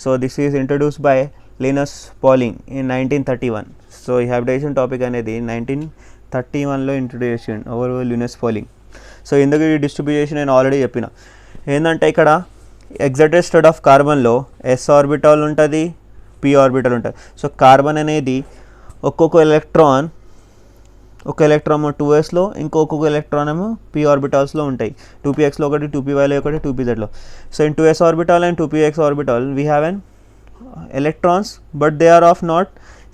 So this is introduced by Linus polling in 1931. So ఈ hybridization topic అనేది 1931లో introduce చేసిండు ఎవరు, లినస్ పాలింగ్. సో ఇందుకు ఈ డిస్ట్రిబ్యూషన్ నేను ఆల్రెడీ చెప్పిన. ఏంటంటే ఇక్కడ ఎగ్జైటెడ్ స్టేట్ ఆఫ్ కార్బన్లో ఎస్ ఆర్బిటాల్ ఉంటుంది, పి ఆర్బిటాల్ ఉంటుంది. సో కార్బన్ అనేది ఒక్కొక్క ఎలక్ట్రాన్ 2sలో, ఒక్కొక్క ఎలక్ట్రాన్ ఏమో పి ఆర్బిటాల్స్లో ఉంటాయి. 2pxలో ఒకటి, 2pyలో ఒకటి, 2pzలో. So in 2s orbital and 2px orbital we have an electrons, but they are of not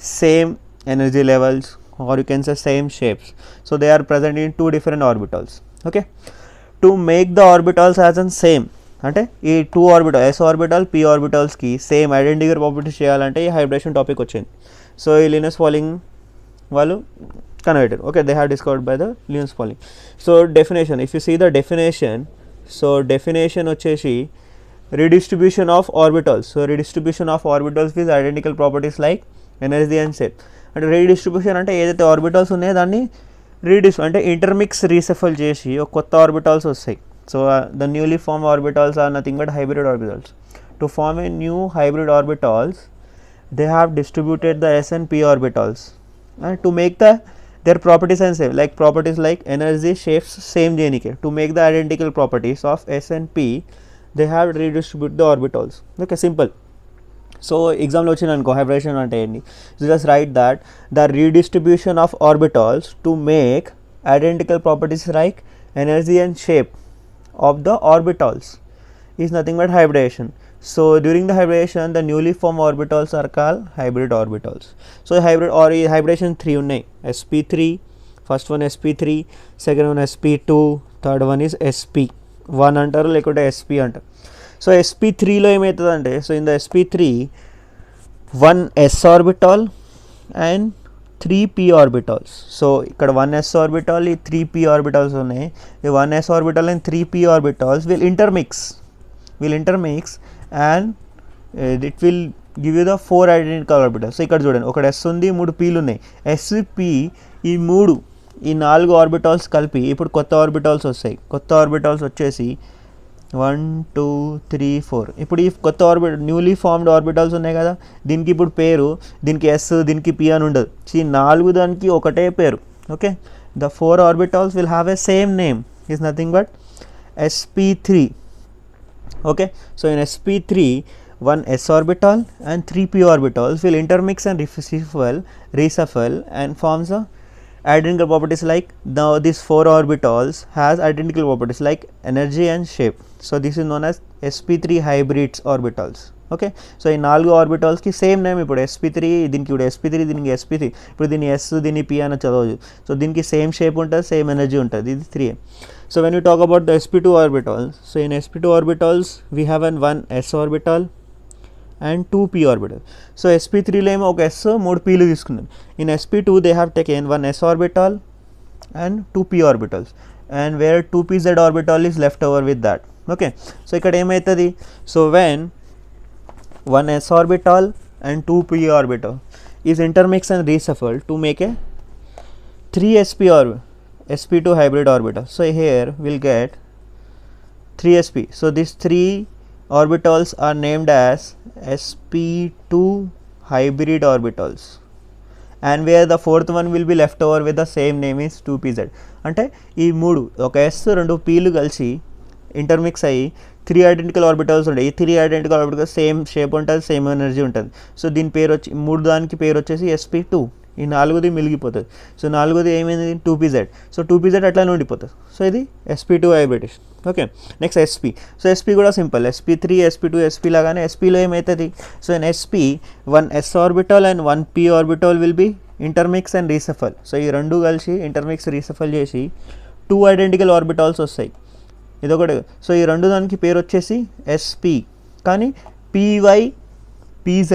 same energy levels, or you can say same shapes. So they are present in two different orbitals. Okay, to make the orbitals as in same, అంటే ఈ 2 orbital S orbital P ఆర్బిటల్స్కి same identical properties చేయాలంటే ఈ hybridization topic వచ్చింది. So ఈ Linus Pauling వాళ్ళు converted. Okay, they have discovered by the Linus Pauling. So definition, if you see the definition, so definition వచ్చేసి redistribution of orbitals. So redistribution of orbitals with identical properties like energy and shape. అంటే redistribution అంటే ఏదైతే orbitals ఉన్నాయో దాన్ని అంటే intermix రీసఫల్ చేసి ఒక కొత్త ఆర్బిటల్స్ వస్తాయి. So the newly form orbitals are nothing but hybrid orbitals. To form a new hybrid orbitals they have distributed the s and p orbitals and to make their properties and shape, like properties like energy, shapes same JNK. To make the identical properties of s and p, they have redistribute the orbitals. Okay, simple. So exam lo vachina anko hybridation ante endi, so just write that the redistribution of orbitals to make identical properties like energy and shape of the orbitals is nothing but hybridation. So during the hybridation the newly formed orbitals are called hybrid orbitals. So hybrid or hybridation 3 unnai, sp3, first one sp3, second one sp2, third one is sp1 అంటారు, లేకుంటే sp అంటారు. So sp3లో ఏమవుతుందంటే, so in the sp3 1 s orbital and 3 p orbitals. So ఇక్కడ 1 s orbital, ఈ 3 p orbitals ఉన్నాయి. ఈ 1 s orbital and 3 p orbitals will intermix and it will give you the 4 identical orbitals. So ఇక్కడ చూడండి, ఒకటి s ఉంది, 3 pలు ఉన్నాయి. sp ఈ 4 ఆర్బిటాల్స్ కలిపి ఇప్పుడు కొత్త ఆర్బిటాల్స్ వస్తాయి. కొత్త ఆర్బిటాల్స్ వచ్చేసి 1 2 3 4. ఇప్పుడు ఈ కొత్త న్యూలీ ఫార్మ్డ్ ఆర్బిటాల్స్ ఉన్నాయి కదా, దీనికి ఇప్పుడు పేరు, దీనికి ఎస్, దీనికి పి అని ఉండదు. ఈ 4 దానికి ఒకటే పేరు. Okay, the 4 orbitals will have a same name, is nothing but sp3. Okay, so in sp3 1 s orbital and 3 p orbitals will intermix and reshuffle and forms a identical properties like now these 4 orbitals has identical properties like energy and shape. So this is known as sp3 hybrids orbitals. Okay, so ఈ 4 orbitals కి same name. ఇప్పుడు sp3 దీనికి ఇప్పుడు sp3 దీనికి sp3, ఇప్పుడు దీని s దీని p అని చదవచ్చు. సో దీనికి సేమ్ షేప్ ఉంటుంది, సేమ్ ఎనర్జీ ఉంటుంది. ఇది 3. So when you talk about the sp2 orbitals, so in sp2 orbitals we have one s orbital and 2 p orbital. So sp3లో ఏమో ఒక s 3 pలు తీసుకున్నారు. In sp2 they have taken 1 s orbital and 2 p orbitals, and where 2pz orbital is left over with that. Okay, so ఇక్కడ ఏమవుతుంది, so when 1 s orbital and 2 p orbital is intermixed and reshuffled to make a 3 sp2 hybrid orbital. So here we'll get 3 sp. So these 3 orbitals are named as sp2 hybrid orbitals, and where the 4th one will be left over with the same name is 2pz. అంటే ఈ 3 ఒక s 2 pలు కలిసి intermix అయ్యి 3 identical orbitals ఉంటాయి. ఈ 3 identical orbitals same shape ఉంటుంది, same energy ఉంటుంది. So దీని పేరు వచ్చి 3 దానికి పేరు వచ్చేసి sp2. ఈ 4ది మిలిగిపోతుంది. సో 4ది ఏమైంది, 2pz. సో 2pz అట్లానే ఉండిపోతుంది. సో ఇది sp2 hybridization. Okay, next sp. So sp కూడా సింపుల్, sp3 sp2 sp లాగానే spలో ఏమవుతుంది, so in sp 1 s orbital and 1 p orbital will be intermix and reshuffle. So ఈ 2 కలిసి ఇంటర్మిక్స్ రీసఫల్ చేసి 2 ఐడెంటికల్ ఆర్బిటల్స్ వస్తాయి. ఇదొకటి. సో ఈ 2 దానికి పేరు వచ్చేసి sp, కానీ py pz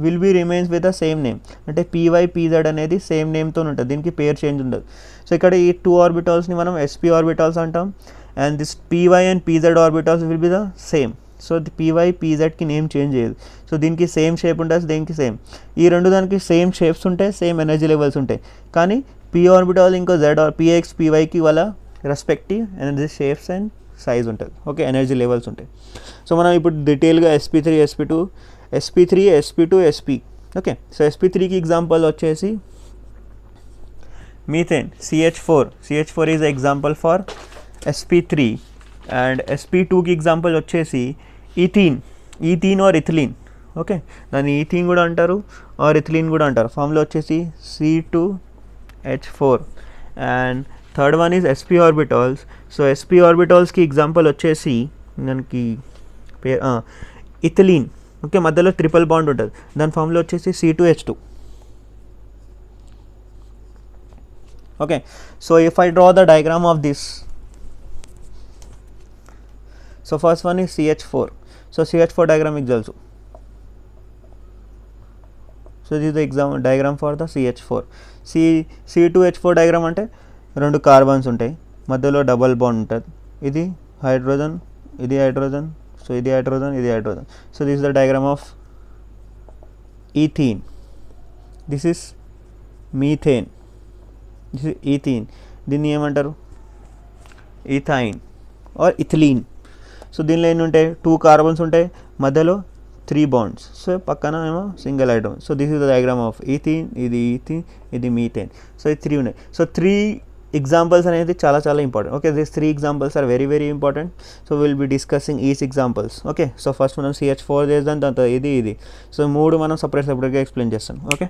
will be remains with the same name. అంటే py pz అనేది సేమ్ నేమ్తో ఉంటుంది, దీనికి పేరు చేంజ్ ఉండదు. సో ఇక్కడ ఈ 2 ఆర్బిటల్స్ని మనం sp ఆర్బిటల్స్ అంటాం, and this py and pz orbitals will be the same. So py pzకి నేమ్ చేంజ్ చేయదు. సో దీనికి సేమ్ షేప్ ఉంటుంది, దీనికి సేమ్. ఈ 2 దానికి సేమ్ షేప్స్ ఉంటాయి, సేమ్ ఎనర్జీ లెవెల్స్ ఉంటాయి. కానీ p ఆర్బిటల్ ఇంకో z px pyకి వాళ్ళ respective energy shapes and size ఉంటుంది. ఓకే, ఎనర్జీ లెవెల్స్ ఉంటాయి. సో మనం ఇప్పుడు డీటెయిల్గా sp3 sp2 sp3 sp2 sp. Okay, so sp3కి ఎగ్జాంపుల్ వచ్చేసి methane CH4 is example for sp3 and sp2కి ఎగ్జాంపుల్ వచ్చేసి ఈథీన్ ఆర్ ఇథిలీన్. ఓకే, దాన్ని ఈథీన్ కూడా అంటారు ఆర్ ఇథిలీన్ కూడా అంటారు. ఫామ్లో వచ్చేసి C2H4. And third one is sp orbitals. So sp ఆర్బిటాల్స్కి ఎగ్జాంపుల్ వచ్చేసి దానికి ఇథిలీన్. ఓకే, మధ్యలో ట్రిపుల్ బాండ్ ఉంటుంది, దాని ఫామ్లో వచ్చేసి C2H2. Okay, so if I draw the diagram of this, so first one is CH4. So CH4 diagram మీకు తెలుసు. So this the diagram for the CH4. C2H4 diagram అంటే 2 carbons ఉంటాయి, మధ్యలో డబల్ బాండ్ ఉంటుంది. ఇది హైడ్రోజన్, ఇది hydrogen, so ఇది hydrogen, ఇది hydrogen. So this the diagram of ethene. This is methane, this is ethene. దీన్ని ఏమంటారు? ఈథైన్ ఆర్ ఇథిలీన్. సో దీనిలో ఎన్ని ఉంటాయి? 2 కార్బన్స్ ఉంటాయి, మధ్యలో 3 బాండ్స్, సో పక్కన ఏమో single hydrogen. So this is the diagram of ethene, ఇది మీథేన్. సో ఈ 3 ఉన్నాయి. సో 3 ఎగ్జాంపుల్స్ అనేది చాలా చాలా important. Okay, these 3 examples are very very important. So will be discussing each examples. Okay, so first మనం CH4 చేద్దాం, దాంతో ఇది. సో 3 మనం సపరేట్గా ఎక్స్ప్లెయిన్ చేస్తాం. Okay,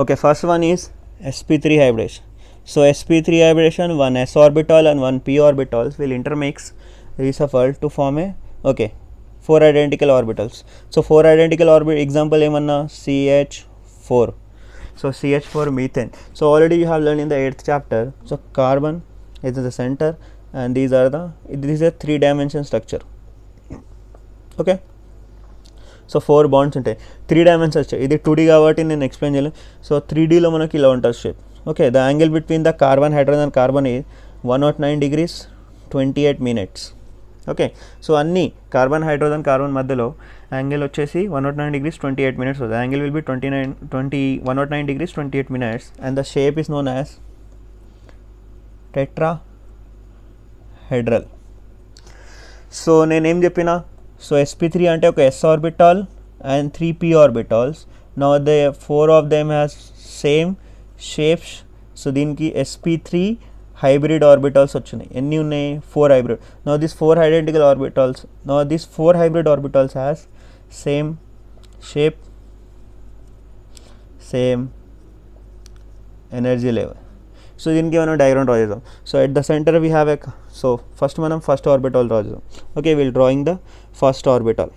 okay, first one is sp3 hybridization. So sp3 hybridization, one s orbital and one p orbitals will intermix, reshuffle to form a 4 identical orbitals. So 4 identical example emanna CH4. So CH4 methane. So already you have learned in the 8th chapter. So carbon is in the center and this is a 3-dimension structure. Okay, so 4 bonds ఉంటాయి, 3 dimensions వచ్చాయి. ఇది 2D కాబట్టి నేను explain చేయలేదు. So 3Dలో మనకి ఇలా ఉంటుంది shape. Okay, the angle between the carbon, hydrogen, carbon is 109 degrees 28 minutes. Okay, so అన్ని కార్బన్, హైడ్రోజన్, కార్బన్ మధ్యలో యాంగిల్ వచ్చేసి 109 degrees 28 minutes. The angle will be 109 degrees 28 minutes and the shape is known as tetrahedral. So నేనేం చెప్పినా, so sp3 అంటే ఒక s orbital and 3 p orbitals. Now they 4 of them has same shapes. So దీనికి sp3 hybrid orbitals వచ్చినాయి. ఎన్ని ఉన్నాయి? 4 hybrid. Now this 4 identical orbitals, now this 4 hybrid orbitals has same shape, same energy level. So దీనికి మనం diagram draw చేద్దాం. So at the centre we have so first మనం first orbital draw చేద్దాం. Okay, will drawing the first orbital.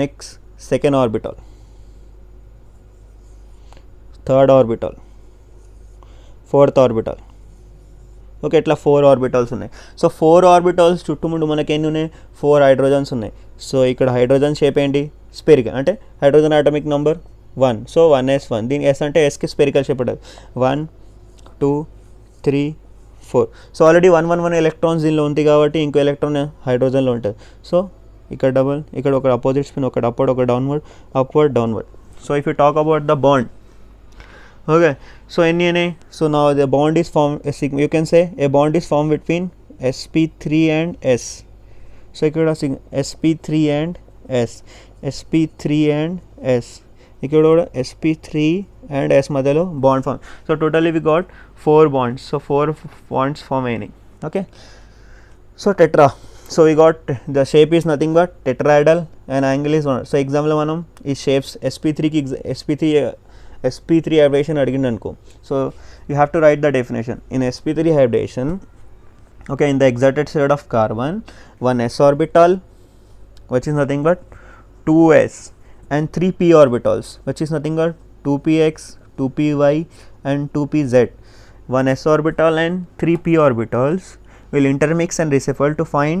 Next second orbital, third orbital, fourth orbital. Okay, ఇట్లా 4 orbitals ఉన్నాయి. So 4 orbitals చుట్టుముందు మనకి ఎన్ని ఉన్నాయి? 4 హైడ్రోజన్స్ ఉన్నాయి. So ఇక్కడ హైడ్రోజన్ షేప్ ఏంటి? స్పెరికల్, అంటే hydrogen atomic number 1. So 1s1. దీని s అంటే ఎస్కి స్పెరికల్ షేప్ ఉంటుంది. 1 2 3 4. సో ఆల్రెడీ 1 ఎలక్ట్రాన్స్ దీనిలో ఉంది కాబట్టి ఇంకో ఎలక్ట్రాన్ హైడ్రోజన్లో ఉంటుంది. సో ఇక్కడ డబల్, ఇక్కడ ఒక అపోజిట్ స్పిన్, ఒకటి అప్వర్డ్, ఒక downward, upward, downward. So if you talk about the bond, okay, so ఎన్ని అయినాయి? సో నా the bond is form, you can say a bond is form between sp3 and s. So ఇక్కడ sp3 and s, sp3 and s, ఇక్కడ కూడా sp3 and s మధ్యలో bond form. So totally we got 4 bonds. So 4 bonds form అయినాయి. Okay, so tetra. So we got the shape is nothing but tetrahedral and angle is 1. So ఎగ్జాంపుల్లో మనం ఈ shapes sp3 hybridization అడిగింది అనుకో. So you have to write the definition. In sp3 hybridization, okay, in the excited state of carbon, one s orbital which is nothing but 2s and 3 p orbitals which is nothing but 2px, 2py and 2pz. One s orbital and 3 p orbitals will intermix and reshuffle to find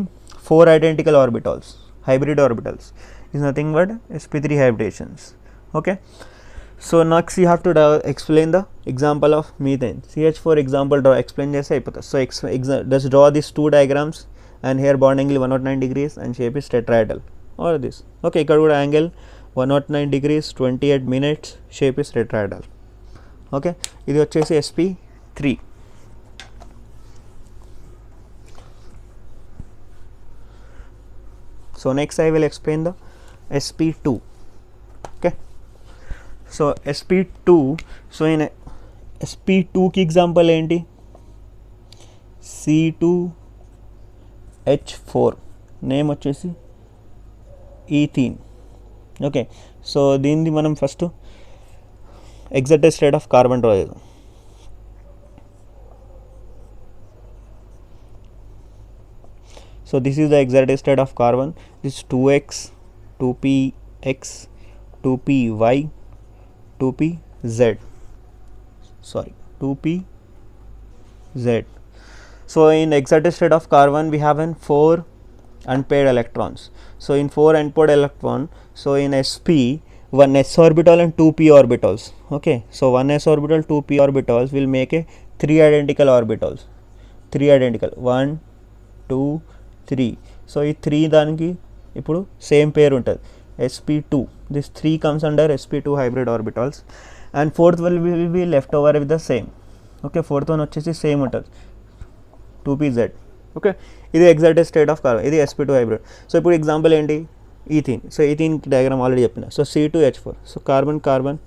4 identical orbitals, hybrid orbitals. Is nothing but sp3 hybridations. Okay, So next you have to explain the example of methane. CH4 example draw, explain చేస్తే అయిపోతుంది. So just draw these two diagrams, and here bond angle 109 degrees and shape is tetrahedral or this. Okay, ఇక్కడ కూడా angle 109 degrees 28 minutes, shape is tetrahedral. Okay, ఇది వచ్చేసి sp3. So next I will explain the sp2. Okay, so sp2, so in sp2 की example ఏంటి, C2H4, name వచ్చేసి ethene. Okay, so దీన్ని మనం first exact state of carbon draw చేద్దాం. So this is the exact state of carbon. This 2x, 2px, 2py, 2pz. Sorry, 2pz. So in exact state of carbon we have 4 unpaired electrons. So in 4 unpaired electron, so in sp, one s orbital and 2 p orbitals. Okay, so one s orbital, 2 p orbitals will make a 3 identical orbitals. 3 identical, 1 2 3. So ఈ 3 దానికి ఇప్పుడు same పేరు ఉంటుంది, sp2. This 3 comes under sp2 hybrid orbitals, and fourth will be left over with the same. Okay, fourth one వచ్చేసి same ఉంటుంది, 2pz. Okay, ఇది exact state of carbon, ఇది sp2 hybrid. So ఇప్పుడు ఎగ్జాంపుల్ ఏంటి, ethene. So ethene diagram already చెప్పిన. So C2H4, so carbon carbon,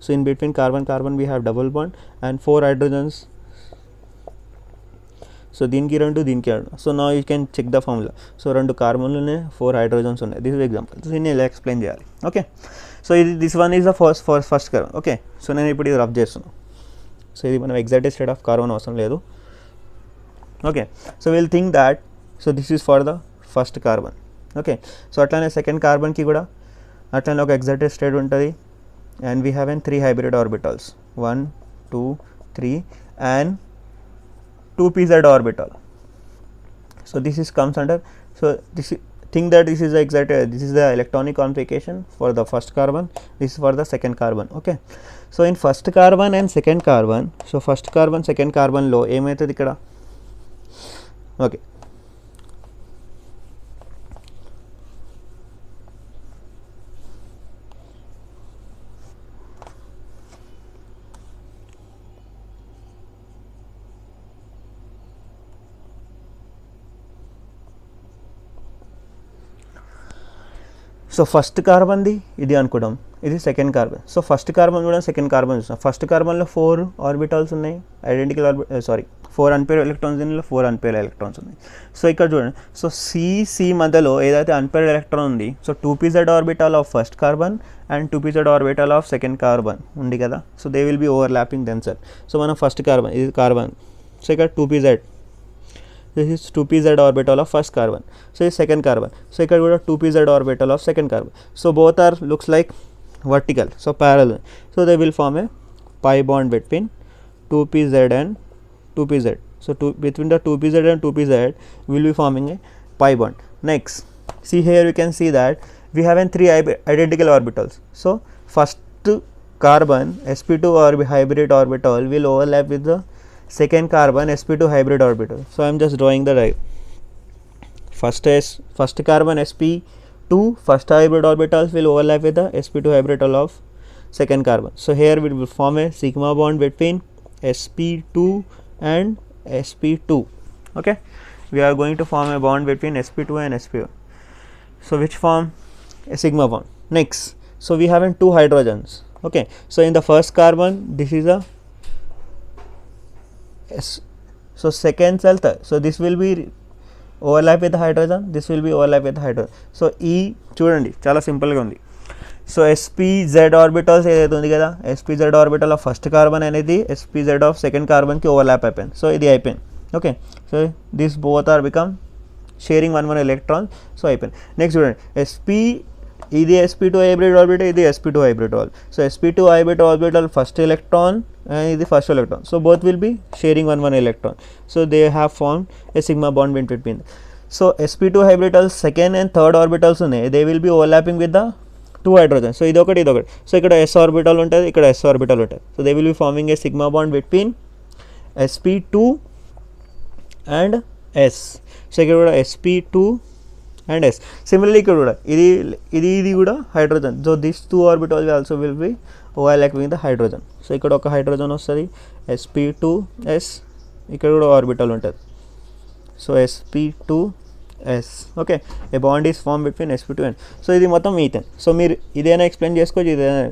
so in between carbon carbon we have double bond and 4 hydrogens. So దీనికి 2, దీనికి 2. So నా you can check the formula. So 2 కార్బన్లోనే 4 hydrogens ఉన్నాయి. This is example. So దీన్ని ఇలా explain చేయాలి. Okay, so ఇది this one is the first carbon. Okay, so నేను ఇప్పుడు ఇది రబ్ చేస్తున్నాను. సో ఇది మనం ఎగ్జాక్ట్ స్టేట్ ఆఫ్ కార్బన్ అవసరం లేదు. Okay, so will think that, so this is for the first carbon. Okay, so అట్లానే సెకండ్ కార్బన్కి కూడా అట్లానే ఒక ఎగ్జాక్ట్ స్టేట్ ఉంటుంది, and we have 3 hybrid orbitals, 1 2 3 and 2pz orbital. So this is comes under, so this think that this is the exact, this is the electronic configuration for the first carbon, this is for the second carbon. Okay, so in first carbon and second carbon, so first carbon second carbon లో ఏమవుతుంది ఇక్కడ. Okay, so first కార్బన్ది ఇది అనుకోవడం, ఇది second carbon. So first carbon కూడా second carbon చూస్తాం. First కార్బన్లో 4 orbitals ఉన్నాయి, ఐడెంటికల్ 4 అన్పేర్ ఎలక్ట్రాన్స్, దీనిలో 4 అన్పేర్ ఎలక్ట్రాన్స్ ఉన్నాయి. సో ఇక్కడ చూడండి, సో సి మధ్యలో ఏదైతే అన్పేర్ ఎలక్ట్రాన్ ఉంది, so 2pz orbital of first carbon and 2pz orbital of second carbon ఉంది కదా. So they will be overlapping themself. So మనం ఫస్ట్ కార్బన్, ఇది కార్బన్, సో ఇక్కడ 2pz, this is 2pz orbital of first carbon, so is second carbon. So ఇక్కడ కూడా 2pz orbital of second carbon. So both are looks like vertical, so parallel. So they will form a pi bond between 2pz and 2pz. So between the 2pz and 2pz will be forming a pi bond. Next, see here you can see that we have 3 identical orbitals. So first carbon sp2 hybrid orbital will overlap with the second carbon sp2 hybrid orbital. So I am just drawing the first carbon sp2 first hybrid orbitals will overlap with the sp2 hybrid of second carbon. So here we will form a sigma bond between sp2 and sp2. Okay, we are going to form a bond between sp2 and sp1, so which form a sigma bond. Next, so we have 2 hydrogens. Okay, so in the first carbon this is a so second cell, so this will be overlap with the hydrogen, this will be overlap with the hydrogen. So E చూడండి చాలా సింపుల్గా ఉంది. So sp z orbitals ఏదైతే ఉంది కదా, sp z orbital of first carbon అనేది sp z of second కార్బన్కి overlap అయిపోయింది. సో ఇది అయిపోయింది. Okay, so this both are become sharing 1 electron. So అయిపోయింది. నెక్స్ట్ చూడండి, ఇది sp2 hybrid orbital, ఇది sp2 hybrid orbital. So sp2 hybrid orbital first electron and ఇది first electron, so both will be sharing 1 electron. So they have formed a sigma bond between. So sp2 hybrid second and third orbitals ఉన్నాయి, they will be overlapping with the 2 hydrogens. So idokati idokati. So ikkada s orbital untadi, ikkada s orbital untadi. So they will be forming a sigma bond between sp2 and s. So ikkada kuda sp2 and s. Similarly ikkada kuda idi kuda hydrogen. So these 2 orbitals also will be overlapping the hydrogen. So ikkada oka hydrogen vastadi, sp2s, ikkada kuda orbital untadi. So sp2s. Okay, a bond is formed between sp2 and so ఇది మొత్తం methane. So మీరు ఇదేనా explain చేసుకోవచ్చు, ఇదేనా.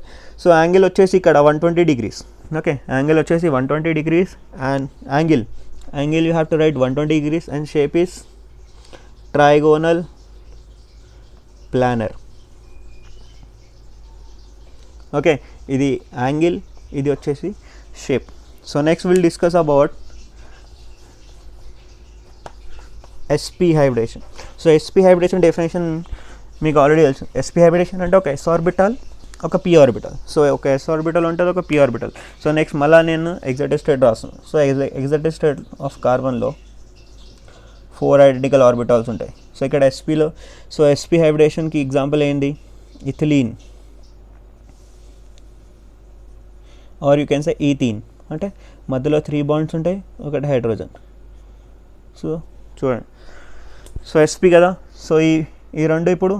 So angle వచ్చేసి ఇక్కడ 120 degrees. Okay, angle వచ్చేసి 120 degrees and angle you have to write 120 degrees and shape is trigonal planar. Okay, ఇది యాంగిల్, ఇది వచ్చేసి shape. So next will discuss about sp hybridization. So sp hybridization definition మీకు already తెలుసు. sp hybridization అంటే ఒక s orbital, ఒక p orbital. So ఒక s orbital ఉంటుంది, ఒక p ఆర్బిటల్. సో నెక్స్ట్ మళ్ళీ నేను ఎగ్జైటెడ్ స్టేట్ రాస్తాను. సో ఎగ్జైటెడ్ స్టేట్ ఆఫ్ కార్బన్లో 4 ఐడెంటికల్ ఆర్బిటల్స్ ఉంటాయి. సో ఇక్కడ sp సో sp హైబ్రిడేషన్కి ఎగ్జాంపుల్ ఏంటి, ethylene or you can say ethene. అంటే మధ్యలో 3 బాండ్స్ ఉంటాయి, ఒకటి హైడ్రోజన్. సో చూడండి, సో sp కదా. సో ఈ రెండు ఇప్పుడు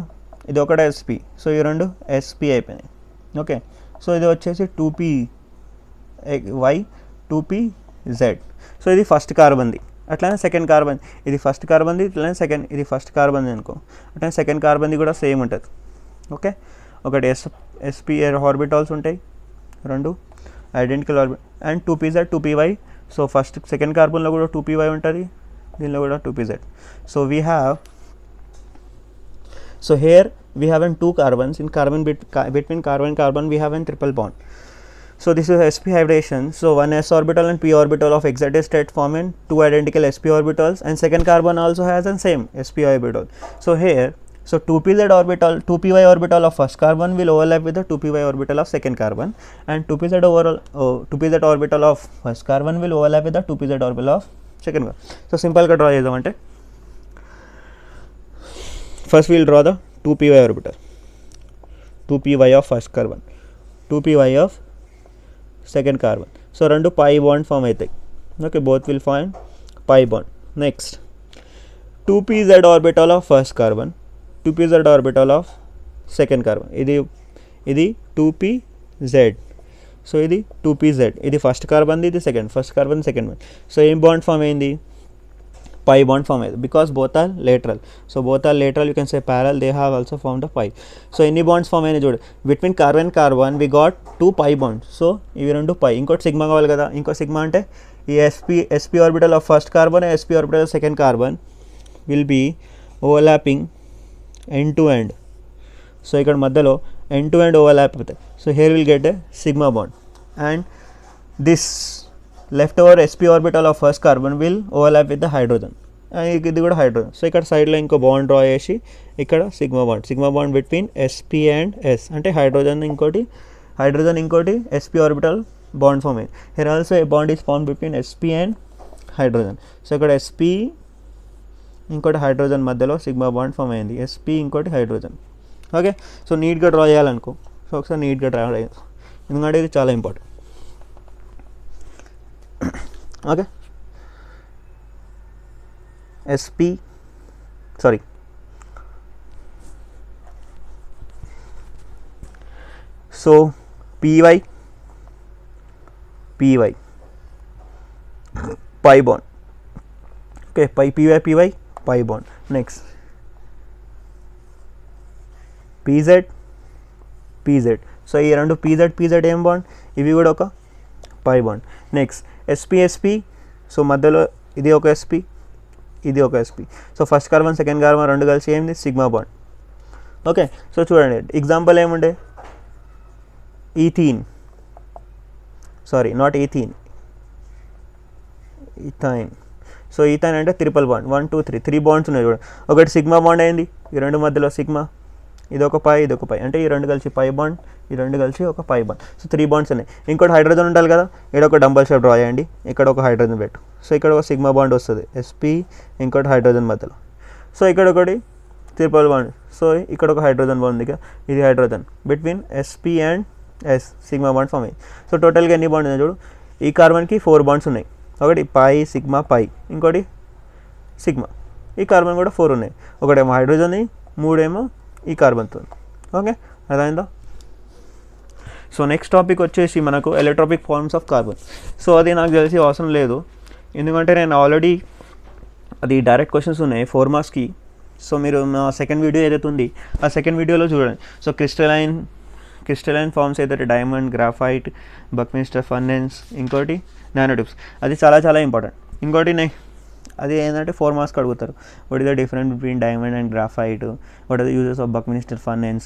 ఇది ఒకటే sp. సో ఈ రెండు sp అయిపోయినాయి. ఓకే, సో ఇది వచ్చేసి 2py 2pz. సో ఇది ఫస్ట్ కార్బన్ది, అట్లానే సెకండ్ కార్బన్, ఇది ఫస్ట్ కార్బన్ది, అట్లానే సెకండ్, ఇది ఫస్ట్ కార్బన్ది అనుకో, అట్లానే సెకండ్ కార్బన్ది కూడా సేమ్ ఉంటుంది. ఓకే, ఒకటి sp ఆర్బిటాల్స్ ఉంటాయి, రెండు identical orbit and 2pz 2py. So first second కార్బన్లో కూడా 2py ఉంటుంది, దీనిలో కూడా 2pz. So we have, so here we have 2 carbons in between carbon and carbon we have a triple bond. So this is sp hybridization. So one s orbital and p orbital of excited state form in 2 identical sp orbitals, and second carbon also has the same sp orbital. So here, so 2pz orbital, 2py orbital of first carbon will overlap with the 2py orbital of second carbon, and 2pz orbital of first carbon will overlap with the 2pz orbital of second carbon. So simple గా draw చేద్దామంటే, first we will draw the 2py orbital, 2py of first carbon, 2py of second carbon. So రెండు pi bond form అవుతాయి. Okay, both will form pi bond. Next 2pz orbital of first carbon, 2pz orbital of second carbon. ఇది 2pz. So ఇది 2pz, ఇది first కార్బన్ది, ఇది first carbon second one. So ఏం bond form అయింది, pi bond form అయింది, because both are lateral. So both are lateral, you can say parallel, they have also formed a pi. సో ఎన్ని bonds form అయినాయి చూడు, between carbon carbon we got 2 pi బాండ్స్. So ఇవి రెండు pi, ఇంకోటి sigma కావాలి కదా. ఇంకో సిగ్మా అంటే ఈ sp orbital of first carbon, sp orbital of second carbon will be overlapping end to end. So ఇక్కడ మధ్యలో ఎండ్ టు ఎండ్ ఓవర్లాప్ అవుతాయి. So here will get a sigma bond, and this left over sp orbital of first carbon will overlap with the hydrogen, ఇది కూడా hydrogen. So ఇక్కడ సైడ్లో ఇంకో bond draw చేసి ఇక్కడ sigma bond between sp and s, అంటే hydrogen ఇంకోటి sp orbital bond form అయింది. Here also a bond is form between sp and hydrogen. So ఇక్కడ sp ఇంకోటి హైడ్రోజన్ మధ్యలో సిగ్మా బాండ్ ఫామ్ అయింది, sp ఇంకోటి హైడ్రోజన్. ఓకే, సో నీట్గా draw చేయాలనుకో. సో ఒకసారి నీట్గా డ్రా చేయాలి, ఎందుకంటే ఇది చాలా important. Okay, so py pi bond. Okay, py pi bond. Next pz. So ఈ రెండు pz ఏం బాండ్, ఇవి కూడా ఒక pi bond. Next sp. So మధ్యలో ఇది ఒక sp, ఇది ఒక sp. So first carbon second carbon రెండు కలిసి ఏంది, సిగ్మా బాండ్. ఓకే, సో చూడండి ఎగ్జాంపుల్ ఏముండే, ఈథైన్ సో ఈథైన్ అంటే ట్రిపుల్ బాండ్, 1 2 3 బాండ్స్ ఉన్నాయి చూడండి. ఒకటి సిగ్మా బాండ్ అయింది, ఈ రెండు మధ్యలో సిగ్మా, ఇది ఒక పై, ఇది ఒక పై, అంటే ఈ రెండు కలిసి పై బాండ్, ఈ రెండు కలిసి ఒక పై బాండ్. సో 3 బాండ్స్ ఉన్నాయి. ఇంకోటి హైడ్రోజన్ ఉండాలి కదా, ఇక్కడ ఒక డంబల్ షేప్ డ్రా చేయండి, ఇక్కడ ఒక హైడ్రోజన్ పెట్టు. సో ఇక్కడ ఒక సిగ్మా బాండ్ వస్తుంది sp, ఇంకోటి హైడ్రోజన్ మధ్యలో. సో ఇక్కడ ఒకటి ట్రిపుల్ బాండ్, సో ఇక్కడ ఒక హైడ్రోజన్ బాండ్ ఉంది, ఇది hydrogen between sp and s, sigma bond form అయ్యింది. సో టోటల్గా ఎన్ని బాండ్ ఉన్నాయి చూడు, ఈ కార్బన్కి 4 బాండ్స్ ఉన్నాయి, ఒకటి పై సిగ్మా పై, ఇంకోటి సిగ్మా. ఈ కార్బన్ కూడా 4 ఉన్నాయి, ఒకటేమో హైడ్రోజన్, 3 ఏమో ఈ కార్బన్తో. ఓకే, అర్థమైందా? సో నెక్స్ట్ టాపిక్ వచ్చేసి మనకు ఎలక్ట్రోపిక్ ఫార్మ్స్ ఆఫ్ కార్బన్. సో అది నాకు తెలిసి అవసరం లేదు, ఎందుకంటే నేను ఆల్రెడీ అది డైరెక్ట్ క్వశ్చన్స్ ఉన్నాయి 4 మార్క్స్కి. సో మీరు నా సెకండ్ వీడియో ఏదైతే ఉంది ఆ సెకండ్ వీడియోలో చూడండి. సో క్రిస్టలైన్ ఫార్మ్స్ ఏదైతే డైమండ్, గ్రాఫైట్, బక్మిన్స్టర్ ఫర్నెన్స్, ఇంకోటి నానోట్యూబ్స్, అది చాలా చాలా ఇంపార్టెంట్. ఇంకోటి అది ఏంటంటే 4 మార్క్స్కి అడుగుతారు, what is the difference between diamond and graphite, what are the uses of బక్మిన్స్టర్ furnace,